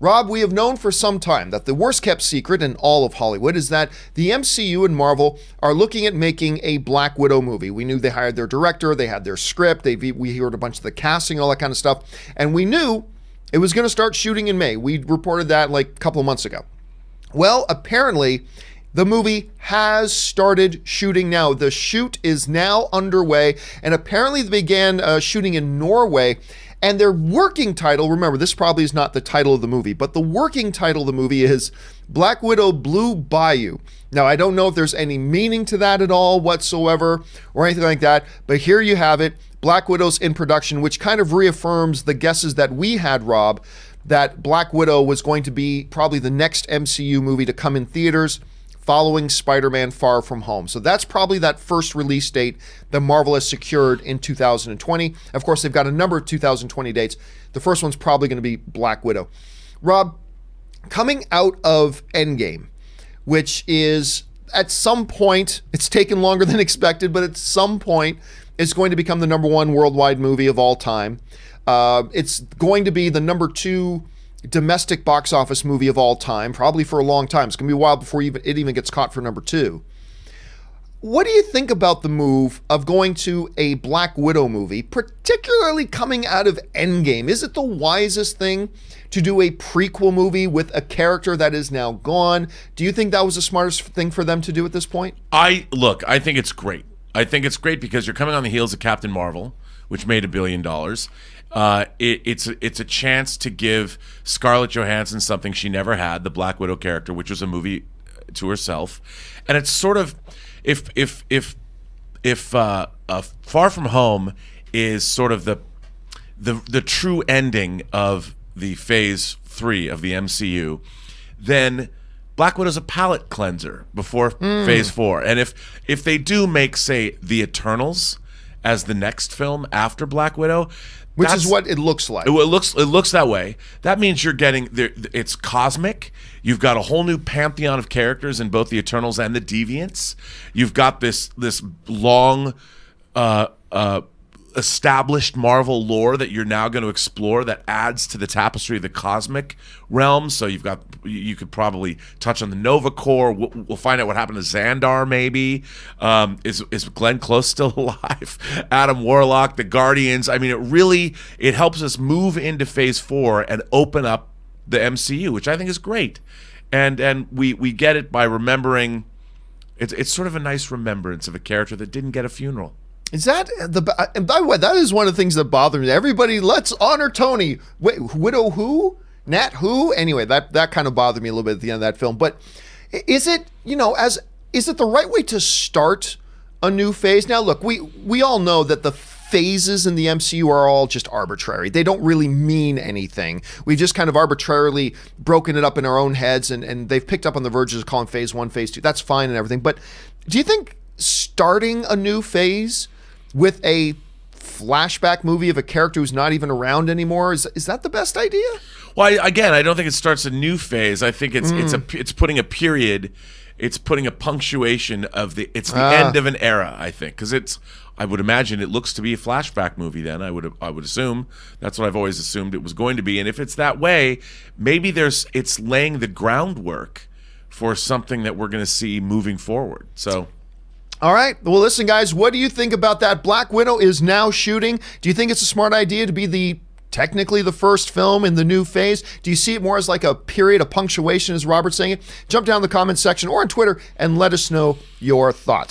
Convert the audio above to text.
Rob, we have known for some time that the worst kept secret in all of Hollywood is that the MCU and Marvel are looking at making a Black Widow movie. We knew they hired their director, they had their script, we heard a bunch of the casting, all that kind of stuff, and we knew it was going to start shooting in May. We reported that like a couple of months ago. Well, apparently, the movie has started shooting now. The shoot is now underway, and apparently they began shooting in Norway. And their working title, remember, this probably is not the title of the movie, but the working title of the movie is Black Widow Blue Bayou. Now, I don't know if there's any meaning to that at all whatsoever or anything like that, but here you have it. Black Widow's in production, which kind of reaffirms the guesses that we had, Rob, that Black Widow was going to be probably the next MCU movie to come in theaters following Spider-Man Far From Home. So that's probably that first release date that Marvel has secured in 2020. Of course, they've got a number of 2020 dates. The first one's probably going to be Black Widow. Rob, coming out of Endgame, which is at some point, it's taken longer than expected, but at some point, it's going to become the number one worldwide movie of all time. It's going to be the number 2 domestic box office movie of all time, probably for a long time. It's going to be a while before it even gets caught for number 2. What do you think about the move of going to a Black Widow movie, particularly coming out of Endgame? Is it the wisest thing to do a prequel movie with a character that is now gone? Do you think that was the smartest thing for them to do at this point? I think it's great. I think it's great because you're coming on the heels of Captain Marvel, which made $1 billion. It's a chance to give Scarlett Johansson something she never had, the Black Widow character, which was a movie to herself, and it's sort of if Far From Home is sort of the true ending of the Phase 3 of the MCU, then Black Widow's a palate cleanser before Phase 4, and if they do make, say, The Eternals as the next film after Black Widow, which is what it looks like. It looks that way. That means you're getting it's cosmic. You've got a whole new pantheon of characters in both the Eternals and the Deviants. You've got this long established Marvel lore that you're now going to explore that adds to the tapestry of the cosmic realm. So you could probably touch on the Nova Corps. We'll find out what happened to Xandar maybe. Is Glenn Close still alive? Adam Warlock, the Guardians. I mean, it helps us move into Phase 4 and open up the MCU, which I think is great. And we get it by remembering. It's sort of a nice remembrance of a character that didn't get a funeral. Is that and by the way, that is one of the things that bother me. Everybody, let's honor Tony. Wait, Widow who? Nat who? Anyway, that kind of bothered me a little bit at the end of that film. But is it, is it the right way to start a new phase? Now, look, we all know that the phases in the MCU are all just arbitrary. They don't really mean anything. We've just kind of arbitrarily broken it up in our own heads, and they've picked up on the verges of calling Phase 1, Phase 2. That's fine and everything. But do you think starting a new phase with a flashback movie of a character who's not even around anymore, is that the best idea? Well, I don't think it starts a new phase. I think it's putting a period. It's putting a punctuation of the end of an era. I think because I would imagine it looks to be a flashback movie. Then I would assume that's what I've always assumed it was going to be. And if it's that way, maybe it's laying the groundwork for something that we're going to see moving forward. So. All right. Well, listen, guys, what do you think about that? Black Widow is now shooting. Do you think it's a smart idea to be technically the first film in the new phase? Do you see it more as like a period of punctuation, as Robert's saying it? Jump down in the comments section or on Twitter and let us know your thoughts.